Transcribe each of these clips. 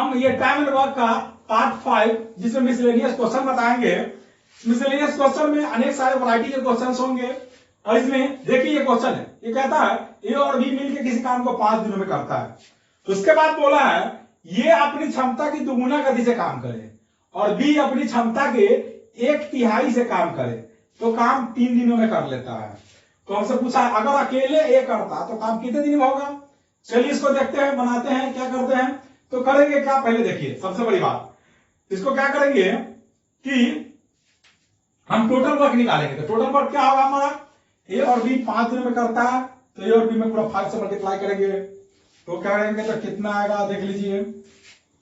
हम ये time and work का पार्ट 5 जिसमें मिसलेनियस क्वेश्चन बताएंगे। मिसलेनियस क्वेश्चन में अनेक सारे वैरायटी के क्वेश्चन होंगे और इसमें देखिए ये क्वेश्चन है, ये कहता है ए और बी मिलकर किसी काम को 5 दिनों में करता है। उसके बाद बोला है ये अपनी क्षमता की दुगुना गति से काम करे और बी अपनी क्षमता के 1/3 से काम करे तो काम 3 दिनों में कर लेता है। तो हमसे पूछा है अगर अकेले ए करता तो काम कितने दिन में होगा। चलिए इसको देखते हैं, बनाते हैं, क्या करते हैं। तो करेंगे क्या, पहले देखिए सबसे बड़ी बात, इसको क्या करेंगे कि हम टोटल वर्क निकालेंगे। तो टोटल वर्क क्या होगा हमारा, ए और बी 5 दिनों में करता है तो ए और बी में पूरा 5 से मल्टीप्लाई करेंगे तो क्या करेंगे तो कितना आएगा देख लीजिए।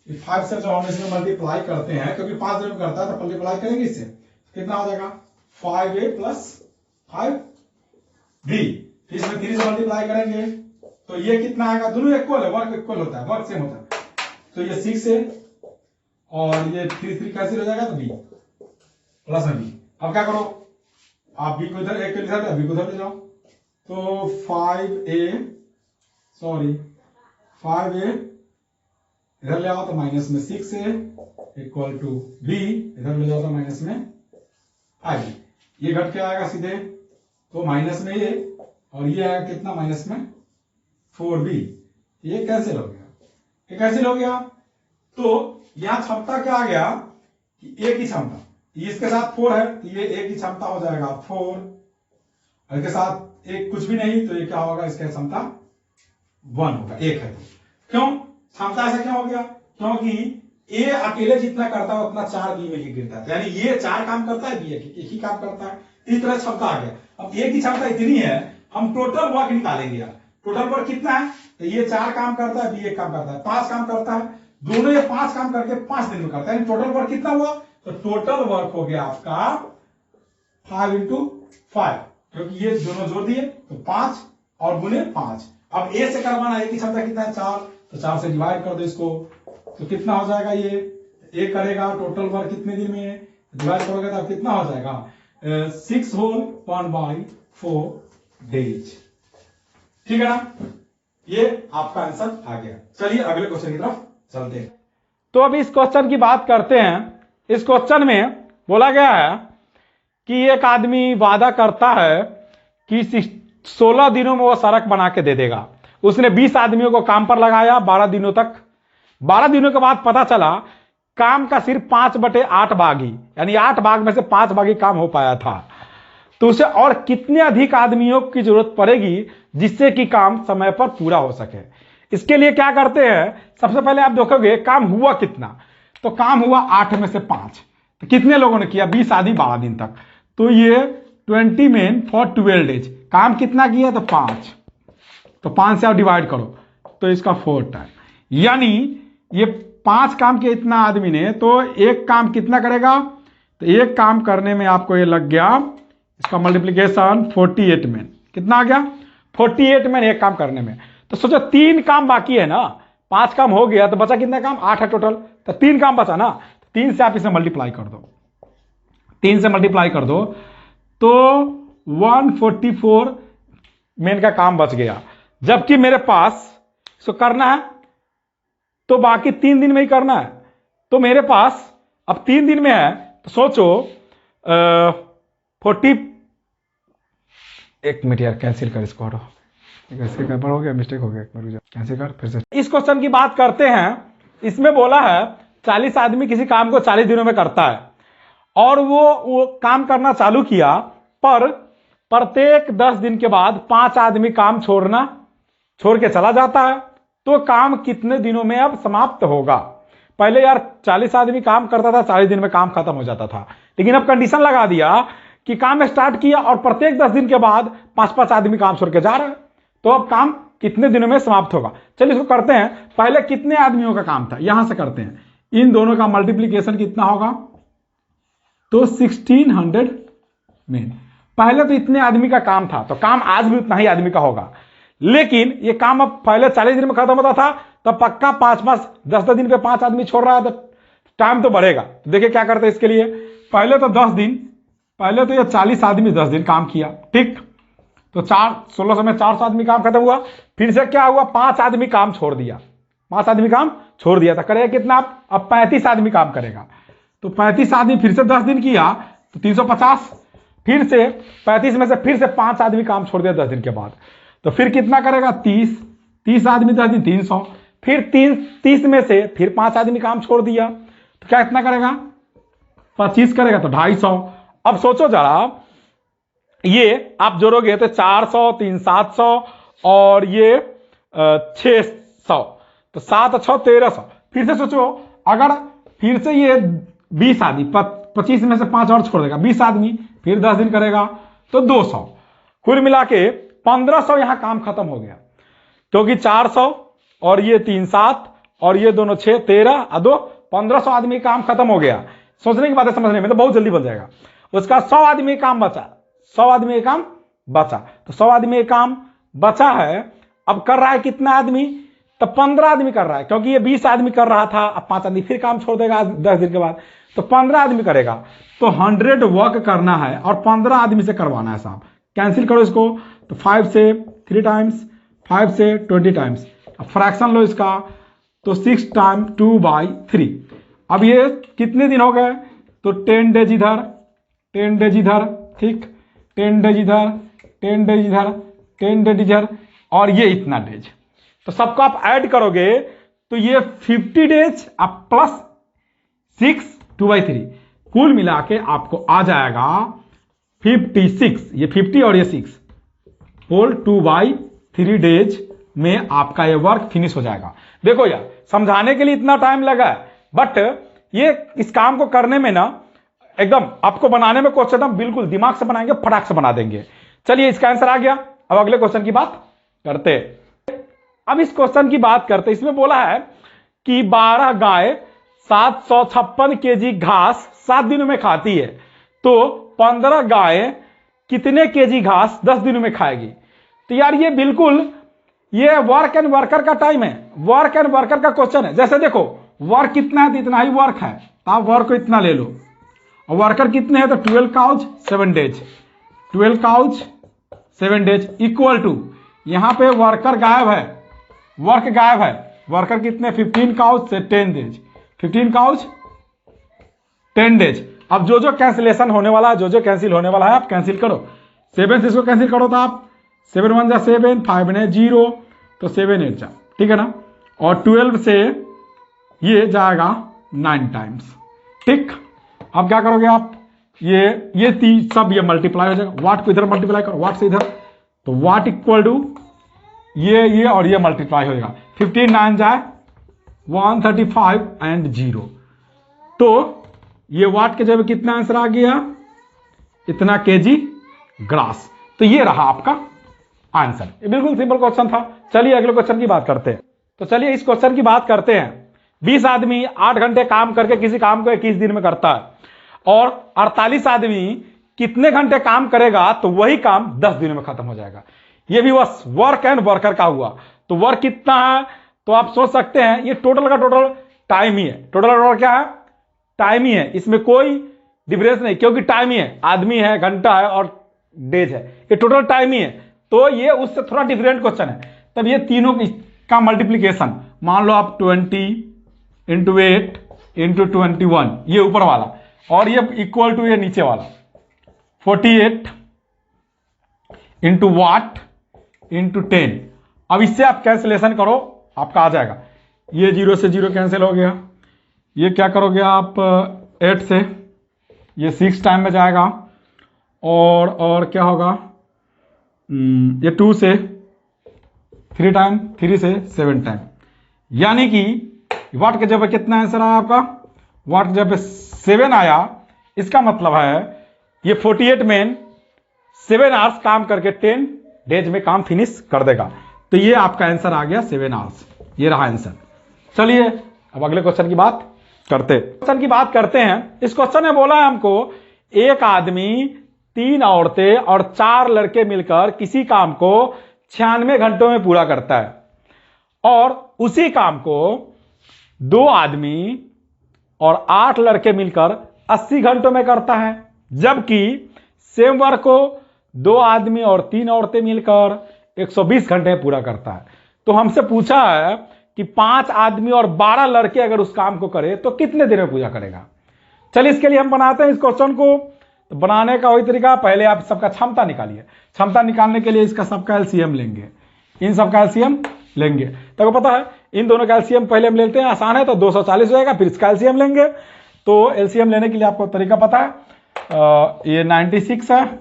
5 से जो हम इसमें मल्टीप्लाई करते हैं क्योंकि 5 दिनों में करता है तो मल्टीप्लाई करेंगे इससे, कितना हो जाएगा 5a + 5b। इसमें 3 से मल्टीप्लाई करेंगे तो ये कितना आएगा, दोनों इक्वल है, वर्क इक्वल होता है, वर्क सेम होता है। तो ये 6 है और ये 3 कैंसिल हो जाएगा तो b प्लस में b। अब क्या करो, आप b को इधर एक के लिए b को इधर ले जाओ तो 5a इधर ले आओ तो माइनस में 6a = b, इधर ले जाओ तो माइनस में 5b। ये घट के आएगा सीधे तो माइनस में a और ये आएगा कितना माइनस में 4b। ये कैंसिल हो गया, ये कैंसिल हो गया। तो यहां क्षमता क्या आ गया कि a की क्षमता, इसके साथ 4 है तो ये a की क्षमता हो जाएगा 4 और इसके साथ एक कुछ भी नहीं तो ये क्या होगा, इसका क्षमता 1 होगा, 1 है। क्यों क्षमता ऐसा क्यों हो गया, क्योंकि ए अकेले जितना करता है उतना 4 बी में गिरता है, यानी ये 4 काम करता है, बी एक ही काम करता है। इस तरह क्षमता आ गया। अब ए की क्षमता इतनी है, हम टोटल वर्क निकालेंगे यार। टोटल वर्क कितना है, तो ये 4 काम करता है, बी 1 काम करता है, 5 काम करता है, दोनों ये 5 काम करके 5 दिन में करता है। टोटल वर्क कितना हुआ, तो टोटल वर्क हो गया आपका 5 × 5, क्योंकि ये दोनों जोड़ दिए तो 5 और गुने 5। अब ए से करवाना, ए की क्षमता कितना है 4, तो 4 से डिवाइड कर दो इसको तो कितना हो जाएगा, ये ए करेगा टोटल वर्क कितने दिन में, डिवाइड करोगे तो कितना हो जाएगा 6 होल 1/4 डेज। ठीक है ना, ये आपका आंसर आ गया। चलिए अगले क्वेश्चन की तरफ चलते हैं। तो अब इस क्वेश्चन की बात करते हैं। इस क्वेश्चन में बोला गया है कि एक आदमी वादा करता है कि 16 दिनों में वो सड़क बना के दे देगा। उसने 20 आदमियों को काम पर लगाया 12 दिनों तक। 12 दिनों के बाद पता चला काम का सिर्फ 5/8 भाग ही, यानी 8 भाग में से 5 भाग ही काम हो पाया था। तो उसे और कितने अधिक आदमियों की जरूरत पड़ेगी जिससे कि काम समय पर पूरा हो सके। इसके लिए क्या करते हैं, सबसे पहले आप देखोगे काम हुआ कितना, तो काम हुआ 8 में से 5। तो कितने लोगों ने किया, 20 आदमी 12 दिन तक, तो ये 20 men for 12 days। काम कितना किया, तो 5, तो 5 से आप डिवाइड करो तो इसका 4 टाइम, यानी ये 5 काम के इतना आदमी ने, तो एक काम कितना करेगा, तो एक काम करने में आपको ये लग गया, इसका मल्टीप्लीकेशन 48 men, कितना आ गया 48 men एक काम करने में। तो सोचो 3 काम बाकी है ना, 5 काम हो गया तो बचा कितना काम, 8 है टोटल, तो 3 काम बचा ना, 3 से आप इसे मल्टीप्लाई कर दो, 3 से मल्टीप्लाई कर दो तो 144 men का काम बच गया। जबकि मेरे पास इसको करना है तो बाकी 3 दिन में ही करना है, तो मेरे पास अब 3 दिन में है तो सोचो 40, एक मिनट यार कैंसिल कर इसको, हटो, कैसे गड़बड़ हो गया, मिस्टेक हो गया, एक मिनट कैंसिल कर फिर से। इस क्वेश्चन की बात करते हैं। इसमें बोला है 40 आदमी किसी काम को 40 दिनों में करता है और वो काम करना चालू किया, पर प्रत्येक 10 दिन के बाद 5 आदमी काम छोड़ के चला जाता है, तो काम कितने दिनों में अब समाप्त होगा। पहले यार 40 आदमी काम करता था, 40 दिन में काम खत्म हो जाता था, लेकिन अब कंडीशन लगा दिया कि काम स्टार्ट किया और प्रत्येक 10 दिन के बाद 5-5 आदमी काम छोड़ के जा रहे हैं, तो अब काम कितने दिनों में समाप्त होगा। चलिए इसको करते हैं। पहले कितने आदमियों का काम था, यहां से करते हैं, इन दोनों का मल्टीप्लीकेशन कितना होगा, तो 1600 men। पहले तो इतने आदमी का काम था, तो काम आज भी उतना ही आदमी का होगा, लेकिन ये काम अब पहले 40 दिन में खत्म होता था, तो पक्का 5-5 10 दिन पे 5 आदमी छोड़ रहा है, तो टाइम तो बढ़ेगा। तो देखिए क्या करते हैं इसके लिए, पहले तो 10 दिन, पहले तो ये 40 आदमी 10 दिन काम किया, ठीक, तो 4 1600 में 400 आदमी काम खत्म हुआ। फिर से क्या हुआ, 5 आदमी काम छोड़ दिया, 5 आदमी काम छोड़ दिया था। करेगा कितना अब 35 आदमी काम करेगा। तो 35 आदमी फिर से 10 दिन किया तो 350, फिर से 35 में से फिर से 5 आदमी काम छोड़ दिया 10 दिन के बाद, तो फिर कितना करेगा 30 आदमी 10 दिन 300, फिर 30 में से फिर 5 आदमी काम छोड़ दिया तो क्या इतना करेगा 25 करेगा तो 250। अब सोचो जरा, ये आप जोड़ोगे तो 400, 3 700 और ये 600, तो 7 6 1300। फिर से सोचो, अगर फिर से ये 20 आदमी 25 में से 5 और छोड़ देगा, 20 आदमी फिर 10 दिन करेगा तो 200, कुल मिला के 1500 यहां काम खत्म हो गया, क्योंकि 400 और ये 3 7 और ये दोनों 6 13 और 2 1500 आदमी काम खत्म हो गया। सोचने की बात है, समझने में तो बहुत जल्दी बन जाएगा। उसका 100 आदमी काम बचा, 100 आदमी काम बचा, तो 100 आदमी काम बचा है। अब कर रहा है कितना आदमी, तो 15 आदमी कर रहा है, क्योंकि ये 20 आदमी कर रहा था, अब 5 आदमी फिर काम छोड़ देगा 10 दिन के बाद, तो 15 आदमी करेगा। तो 100 वर्क करना है और 15 आदमी से करवाना है साहब। कैंसिल करो इसको, तो 5 से 3 टाइम्स, 5 से 20 टाइम्स, अब फ्रैक्शन लो इसका, तो 6 टाइम 2/3। अब ये कितने दिन हो गए, तो 10 डेज इधर, 10 डेज इधर, ठीक, 10 डेज इधर, 10 डेज इधर, 10 डेज इधर, और ये इतना डेज। तो सबको आप ऐड करोगे तो ये 50 डेज आप प्लस 6 2/3, कुल मिला के आपको आ जाएगा 56। ये 50 और ये 6 होल 2/3 डेज में आपका ये वर्क फिनिश हो जाएगा। देखो यार, समझाने के लिए इतना टाइम लगा है, बट ये इस काम को करने में ना एकदम आपको बनाने में क्वेश्चन हम बिल्कुल दिमाग से बनाएंगे, फटाक से बना देंगे। चलिए इसका आंसर आ गया। अब अगले क्वेश्चन की बात करते। अब इस क्वेश्चन की बात करते, इसमें बोला है कि 12 गाय 756 केजी घास 7 दिनों में खाती है, तो 15 गाय कितने केजी घास 10 दिनों में खाएगी। तो यार ये बिल्कुल ये वर्क एंड वर्कर का टाइम है, वर्क एंड वर्कर का क्वेश्चन है। जैसे देखो वर्क कितना है तो इतना ही वर्क है, तो आप वर्क को इतना ले लो, और वर्कर कितने हैं तो 12 cows 7 days, 12 cows 7 days equal to, यहां पे वर्कर गायब है, वर्क गायब है, वर्कर कितने 15 काउज से 10 डेज, 15 काउज 10 डेज। अब जो जो कैंसिलेशन होने वाला है, जो जो कैंसिल होने वाला है आप कैंसिल करो। 7 से इसको कैंसिल करो तो आप 7 1 जा 7, 5 ने 0, तो 7 8 जा, ठीक है ना। और 12 से ये जाएगा 9 टाइम्स, ठीक। अब क्या करोगे आप, ये सब ये मल्टीप्लाई हो जाएगा, वाट को इधर मल्टीप्लाई करो, वाट से इधर, तो वाट इक्वल टू ये और ये मल्टीप्लाई हो जाएगा, 15 9 जाए 135 एंड 0, तो ये वाट के जगह कितना आंसर आ गया, इतना केजी ग्रास। तो ये रहा आपका आंसर। ये बिल्कुल सिंपल क्वेश्चन था। चलिए अगले क्वेश्चन की बात करते हैं। तो चलिए इस क्वेश्चन की बात करते हैं। 20 आदमी 8 घंटे काम करके किसी काम को 21 दिन में करता है, और 48 आदमी कितने घंटे काम करेगा तो वही काम 10 दिनों में खत्म हो जाएगा। ये भी बस वर्क एंड वर्कर का हुआ। तो वर्क कितना है, तो आप सोच सकते हैं ये टोटल का टोटल टाइम ही है। टोटल का टोटल क्या है, टाइम ही है, इसमें कोई डिफरेंस नहीं, क्योंकि टाइम ही है, आदमी है, घंटा है और डेज है, ये टोटल टाइम ही है। तो ये उससे थोड़ा डिफरेंट क्वेश्चन है। तब ये तीनों का मल्टीप्लीकेशन मान लो आप 20 इंटू 8 इंटू 21, ये ऊपर वाला, और ये इक्वल टू ये नीचे वाला 48 इंटू वाट इंटू 10। अब इससे आप कैंसिलेशन करो, आपका आ जाएगा, ये 0 से 0 कैंसिल हो गया, ये क्या करोगे आप 8 से ये 6 टाइम में जाएगा, और क्या होगा, ये 2 से 3 टाइम, 3 से 7 टाइम, यानी कि वाट के जगह कितना आंसर आया आपका, वाट के जगह 7 आया। इसका मतलब है ये 48 में 7 आवर्स काम करके 10 डेज में काम फिनिश कर देगा। तो ये आपका आंसर आ गया 7 आवर्स, ये रहा आंसर। चलिए अब अगले क्वेश्चन की बात करते हैं। इस क्वेश्चन में बोला है हमको एक आदमी 3 औरतें और 4 लड़के मिलकर किसी काम को 96 घंटों में पूरा करता है, और उसी काम को 2 आदमी और 8 लड़के मिलकर 80 घंटों में करता है, जबकि सेम वर्क को 2 आदमी और 3 औरतें मिलकर 120 घंटे में पूरा करता है। तो हमसे पूछा है कि 5 आदमी और 12 लड़के अगर उस काम को करे तो कितने दिन में पूरा करेगा। चलिए इसके लिए हम बनाते हैं इस क्वेश्चन को। तो बनाने का वही तरीका, पहले आप सबका क्षमता निकालिए। क्षमता निकालने के लिए इसका सबका एलसीएम लेंगे, इन सबका एलसीएम लेंगे। तो पता है इन दोनों का एलसीएम पहले हम लेते हैं, आसान है, तो 240 हो जाएगा, फिर इसका एलसीएम लेंगे। तो एलसीएम लेने के लिए आपको तरीका पता है, ये 96 है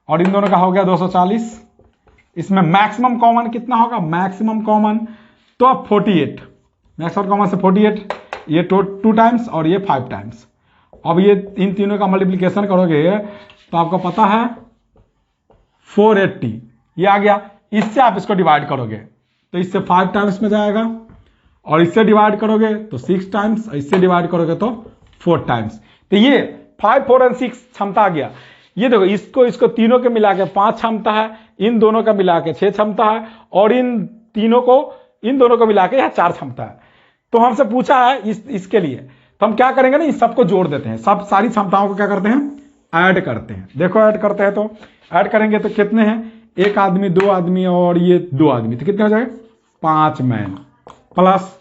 और इन दोनों का हो गया 240। इसमें मैक्सिमम कॉमन कितना होगा, मैक्सिमम कॉमन तो अब 48, मैक्सिमम कॉमन से 48, ये 2 टाइम्स और ये 5 टाइम्स। अब ये इन तीनों का मल्टीप्लिकेशन करोगे तो आपको पता है 480 ये आ गया। इससे आप इसको डिवाइड करोगे तो इससे 5 टाइम्स में जाएगा, और इससे डिवाइड करोगे तो 6 टाइम्स, इससे डिवाइड करोगे तो 4 टाइम्स। तो ये 5, 4 और 6 क्षमता आ गया। ये देखो इसको तीनों के मिला के 5 क्षमता है, इन दोनों का मिला के 6 क्षमता है, और इन दोनों को मिला के यहाँ 4 क्षमता है। तो हमसे पूछा है इसके लिए, तो हम क्या करेंगे ना, इन सबको जोड़ देते हैं, सारी क्षमताओं को क्या करते हैं, ऐड करते हैं। देखो ऐड करते हैं तो ऐड करेंगे तो कितने हैं, 1 आदमी, 2 आदमी और ये 2 आदमी, तो कितने हो जाएगा 5 मैन प्लस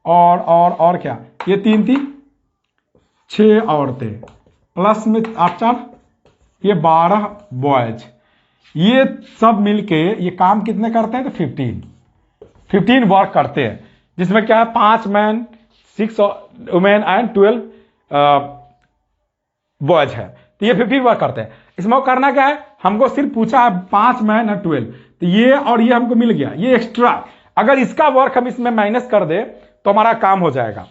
और क्या, ये 3 6 औरतें प्लस में 8 4 ये 12 बॉयज। ये सब मिलके ये काम कितने करते हैं, तो 15 वर्क करते हैं, जिसमें क्या है 5 मैन, 6 वुमेन एंड 12 बॉयज है। तो ये 15 वर्क करते हैं। इसमें करना क्या है, हमको सिर्फ पूछा है 5 मैन और 12, तो ये और ये हमको मिल गया, ये एक्स्ट्रा। अगर इसका वर्क हम इसमें माइनस कर दे तो हमारा काम हो जाएगा।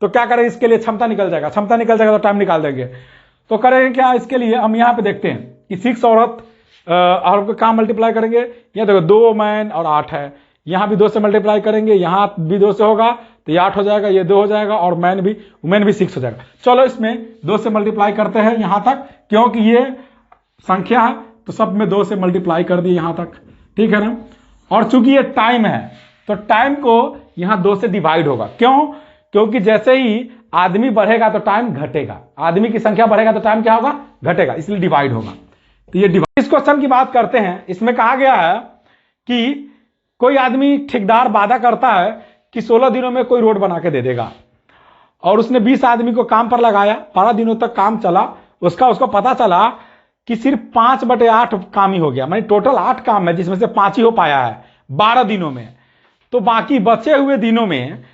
तो क्या करें, इसके लिए क्षमता निकल जाएगा, क्षमता निकल जाएगा तो टाइम निकाल देंगे। तो करेंगे क्या, इसके लिए हम यहाँ पे देखते हैं कि 6 औरत और काम मल्टीप्लाई करेंगे। ये देखो 2 मैन और 8 है, यहाँ भी 2 से मल्टीप्लाई करेंगे, यहाँ भी 2 से होगा तो ये 8 हो जाएगा, ये 2 हो जाएगा, और वुमेन भी 6 हो जाएगा। चलो इसमें 2 से मल्टीप्लाई करते हैं यहाँ तक, क्योंकि ये संख्या है तो सब में 2 से मल्टीप्लाई कर दिए यहाँ तक, ठीक है ना। और चूंकि ये टाइम है तो टाइम को यहाँ 2 से डिवाइड होगा। क्यों, क्योंकि जैसे ही आदमी बढ़ेगा तो टाइम घटेगा, आदमी की संख्या बढ़ेगा तो टाइम क्या होगा, घटेगा, इसलिए डिवाइड होगा। तो ये डिवाइड। इस क्वेश्चन की बात करते हैं। इसमें कहा गया है कि कोई आदमी ठेकेदार वादा करता है कि 16 दिनों में कोई रोड बना के दे देगा, और उसने 20 आदमी को काम पर लगाया, 12 दिनों तक काम चला, उसको पता चला कि सिर्फ 5/8 काम ही हो गया, मानी टोटल 8 काम है जिसमें से 5 ही हो पाया है 12 दिनों में। तो बाकी बचे हुए दिनों में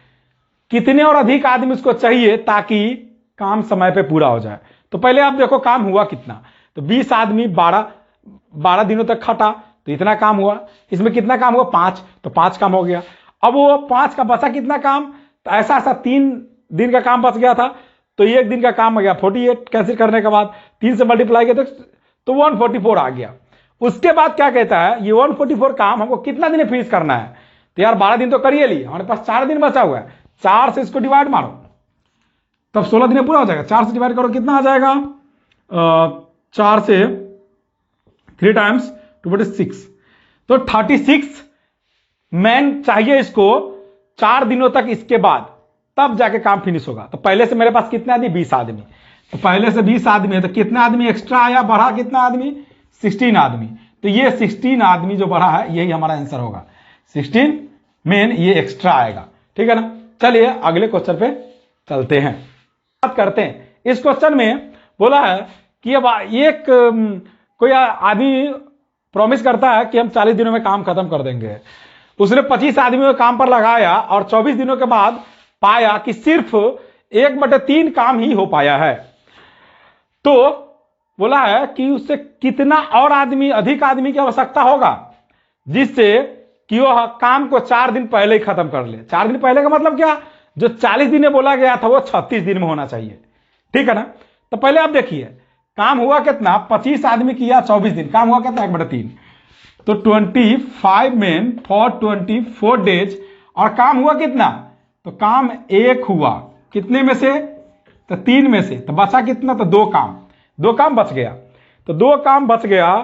कितने और अधिक आदमी उसको चाहिए ताकि काम समय पे पूरा हो जाए। तो पहले आप देखो काम हुआ कितना, तो 20 आदमी 12 दिनों तक खटा तो इतना काम हुआ। इसमें कितना काम हुआ, 5, तो 5 काम हो गया। अब वो 5 का बचा कितना काम, तो ऐसा 3 दिन का काम बच गया था, तो 1 दिन का काम हो गया 48, कैंसिल करने के बाद 3 से मल्टीप्लाई किया तो 144 आ गया। उसके बाद क्या कहता है, ये 144 काम हमको कितना दिन फिनिश करना है, तो यार 12 दिन तो करिए लिए, हमारे पास 4 दिन बचा हुआ है, 4 से इसको डिवाइड मारो तब 16 दिन पूरा हो जाएगा। 4 से डिवाइड करो कितना आ जाएगा, 4 से 3 टाइम्स 2/6, तो 36 मैन चाहिए इसको 4 दिनों तक, इसके बाद तब जाके काम फिनिश होगा। तो पहले से मेरे पास कितने आदमी, 20 आदमी, तो पहले से 20 आदमी है तो कितना आदमी एक्स्ट्रा आया, बढ़ा कितना आदमी, 16 आदमी। तो ये 16 आदमी जो बढ़ा है यही हमारा आंसर होगा, 16 मेन ये एक्स्ट्रा आएगा, ठीक है ना। चलिए अगले क्वेश्चन पे चलते हैं, बात करते हैं। इस क्वेश्चन में बोला है कि अब कोई आदमी प्रॉमिस करता है कि हम 40 दिनों में काम खत्म कर देंगे। उसने 25 आदमियों को काम पर लगाया और 24 दिनों के बाद पाया कि सिर्फ 1/3 काम ही हो पाया है। तो बोला है कि उससे कितना और अधिक आदमी की आवश्यकता होगा जिससे कि वह काम को 4 दिन पहले ही खत्म कर ले। 4 दिन पहले का मतलब क्या, जो 40 दिन में बोला गया था वो 36 दिन में होना चाहिए, ठीक है ना। तो पहले आप देखिए काम हुआ कितना, 25 आदमी किया 24 दिन, काम हुआ कितना 1/3, तो 25 मेन फॉर 24 डेज, और काम हुआ कितना, तो काम 1 हुआ कितने में से, तो 3 में से, तो बचा कितना, तो 2 काम बच गया। तो 2 काम बच गया,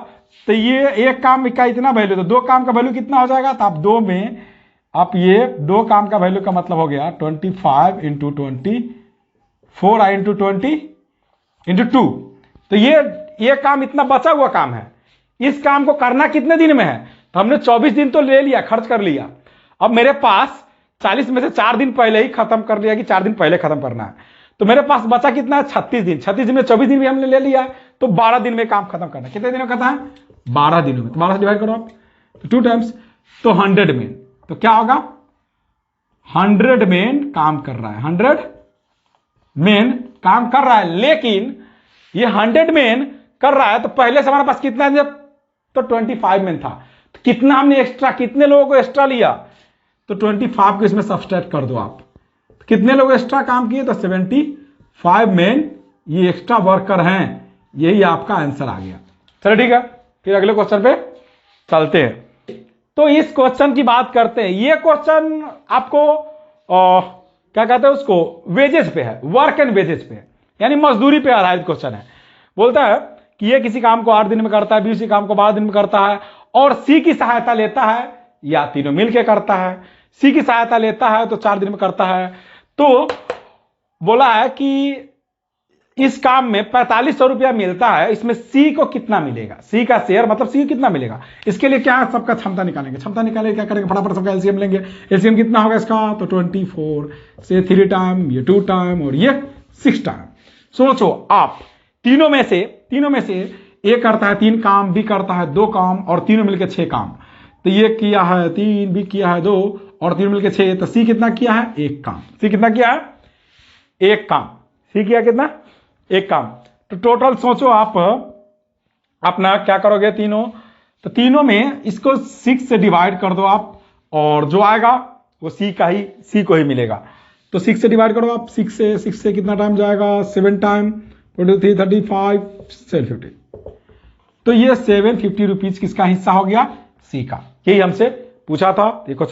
तो ये 1 काम का इतना वैल्यू, तो 2 काम का वैल्यू कितना हो जाएगा, तो आप 2 में आप ये 2 काम का वैल्यू का मतलब हो गया 25 × 24 × 20 × 2। तो ये काम इतना बचा हुआ काम है, इस काम को करना कितने दिन में है, तो हमने 24 दिन तो ले लिया, खर्च कर लिया। अब मेरे पास 40 में से 4 दिन पहले ही खत्म कर लिया कि 4 दिन पहले खत्म करना है, तो मेरे पास बचा कितना है 36 दिन। 36 दिन में 24 दिन भी हमने ले लिया है, तो 12 दिन में काम खत्म करना है। कितने दिनों का था? 12 दिनों में। तो 12 से डिवाइड करो आप, तो 2 टाइम्स, तो 100 में, तो क्या होगा 100 में काम कर रहा है, 100 में काम कर रहा है। लेकिन ये 100 में कर रहा है तो पहले से हमारे पास कितना है? तो 25 में था। तो कितना हमने एक्स्ट्रा, कितने लोगों को एक्स्ट्रा लिया? तो 25 को इसमें सब्सट्रैक्ट कर दो आप। तो कितने लोग एक्स्ट्रा काम किए? तो 75 में ये एक्स्ट्रा वर्कर हैं। यही आपका आंसर आ गया। चलो ठीक है, फिर अगले क्वेश्चन पे चलते हैं। तो इस क्वेश्चन की बात करते हैं। ये क्वेश्चन आपको क्या कहते हैं उसको, वेजेस पे है, वर्क एंड वेजेस पे है, यानी मजदूरी पे आधारित क्वेश्चन है। बोलता है कि ये किसी काम को 8 दिन में करता है, बी उसी काम को 12 दिन में करता है, और सी की सहायता लेता है, या तीनों मिलके करता है। सी की सहायता लेता है तो 4 दिन में करता है। तो बोला है कि इस काम में 4500 रुपया मिलता है, इसमें सी को कितना मिलेगा? सी का शेयर मतलब सी को कितना मिलेगा? इसके लिए क्या सबका क्षमता निकालेंगे। क्षमता निकालेंगे, क्या करेंगे, फटाफट सबका एलसीएम लेंगे। एलसीएम कितना होगा इसका? तो 24 से 3 टाइम, ये 2 टाइम और ये 6 टाइम। सोचो आप, तीनों में से ए करता है 3 काम, बी करता है 2 काम, और तीनों मिलकर 6 काम। तो ये किया है 3, बी किया है 2, और तीनों मिलकर 6। तो सी कितना किया है? 1 काम। सी कितना किया है? 1 काम। सी किया कितना? 1 काम। तो टोटल सोचो आप अपना क्या करोगे तीनों, तो तीनों में इसको 6 से डिवाइड कर दो आप, और जो आएगा वो सी को ही मिलेगा। तो 6 से डिवाइड करो आप, 6 से कितना टाइम जाएगा? 7 टाइम, 23, 35, 750। तो ये 750 रुपीज किसका हिस्सा हो गया? सी का। यही हमसे पूछा था। देखो